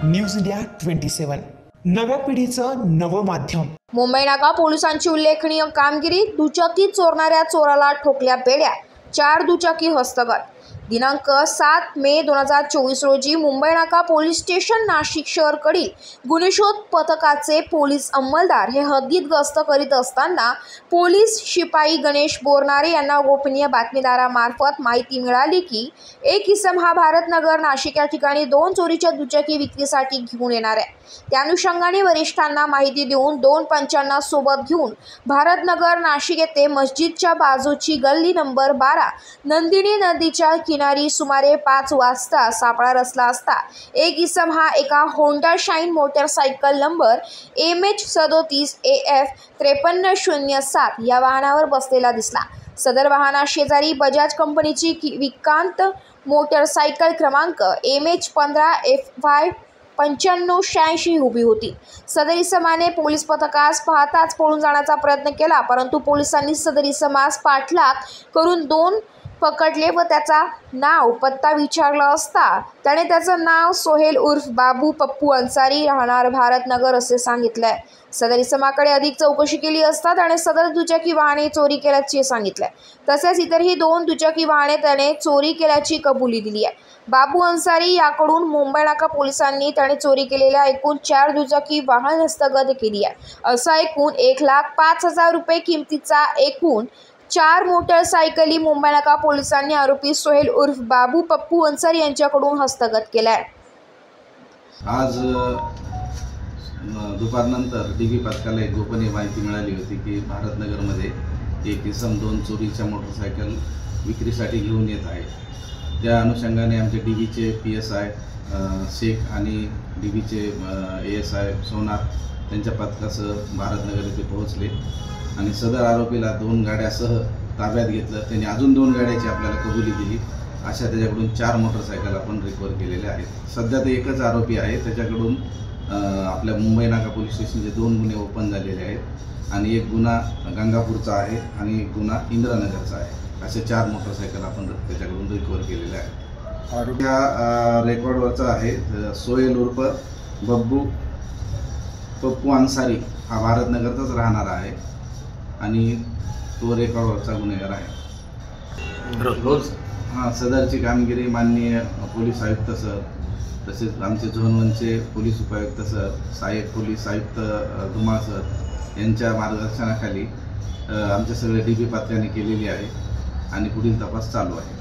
News India 27 नव्या पिढीचं नवं माध्यम। मुंबई नाका पोलिसांची उल्लेखनीय कामगिरी। दुचाकी चोरणाऱ्या चोराला ठोकल्या बेड्या, 4 दुचाकी हस्तगत। दिनांक 7 मे 2024 रोजी मुंबई नाका पोलीस स्टेशन नाशिक शहरकडील गुन्हेशोध पथकाचे पोलीस अंमलदार हे हद्दीत गस्त करीत असताना पोलीस शिपाई गणेश बोरनारे यांना गोपनीय बातमीदारामार्फत माहिती मिळाली की एक इसम हा भारतनगर नाशिक या ठिकाणी 2 चोरीच्या दुचाकी विक्रीसाठी घेऊन येणार आहे। त्या अनुषंगाने वरिष्ठांना माहिती देऊन 2 पंचांना सोबत घेऊन भारतनगर नाशिक येथे मस्जिदच्या बाजूची गल्ली नंबर 12 नंदिनी नदीच्या किनारी सुमारे 5 वाजता सापळा रचला असता एक इसम हा एका Honda shine motorcycle number MH37 AF 5307 या वाहनावर बसलेला दिसला। सदर वाहना शेजारी बजाज कंपनीची विक्रांत मोटरसायकल क्रमांक MH15 FY 9586 उभी होती। सदर इसमाने पोलीस पथकास पाहताच पळून जाण्याचा प्रयत्न केला, परंतु पोलिसांनी सदर इसमास पाठलाग करून 2 पकडले व त्याचा नाव पत्ता विचारला असता त्याने त्याचं नाव सोहेल उर्फ बाबू पप्पू अन्सारी राहणार भारतनगर असे सांगितले। सदर इसमाकडे अधिक चौकशी केली असता त्याने सदर दुचाकी वाहने चोरी केल्याचे सांगितले। तसेच इतरही 2 दुचाकी वाहने त्याने चोरी केल्याची कबुली दिली आहे। बाबू अन्सारी याकडून मुंबई नाका पोलिसांनी त्याने चोरी केलेल्या एकूण 4 दुचाकी वाहन हस्तगत केली आहे। असा एकूण 1,05,000 रुपये किमतीचा एकूण 4 मोटरसायकली मुंबई नाका पोलिसांनी आरोपी सोहेल उर्फ बाबू पप्पू अन्सारी यांच्याकडून हस्तगत केलाय। आज दुपारनंतर डीबी पथकाला एक गोपनीय माहिती मिळाली होती की भारतनगरमध्ये एक इसम 2 चोरीच्या मोटरसायकल विक्रीसाठी घेऊन येत आहे। त्या अनुषंगाने आमचे डीबीचे PSI शेख आणि डीबीचे ASI सोनार त्यांच्या पथकासह भारतनगर येथे पोहोचले आणि सदर आरोपीला 2 गाड्यासह ताब्यात घेतलं। त्यांनी अजून 2 गाड्याची आपल्याला कबुली दिली। अशा त्याच्याकडून 4 मोटरसायकल आपण रिकवर केलेल्या आहेत। सध्या ते एकच आरोपी आहे, त्याच्याकडून आपल्या मुंबई नाका पोलीस स्टेशनचे 2 गुन्हे ओपन झालेले आहेत आणि एक गुन्हा गंगापूरचा आहे आणि एक गुन्हा इंदिरानगरचा आहे। असे 4 मोटरसायकल आपण त्याच्याकडून रिकवर केलेले आहेत। आरोपीच्या रेकॉर्डवरचा आहे सोहेल उर्फ बब्बू पप्पू अन्सारी, हा भारतनगरचाच राहणार आहे आणि तो रेकॉर्डवरचा गुन्हेगार आहे। रोज सदरची कामगिरी माननीय पोलीस आयुक्त सर, तसेच आमचे झोन 1चे पोलीस उपायुक्त सर, सहाय्यक पोलीस आयुक्त धुमाळ सर यांच्या मार्गदर्शनाखाली आमच्या सगळ्या डीबी पथकाने केलेली आहे आणि पुढील तपास चालू आहे।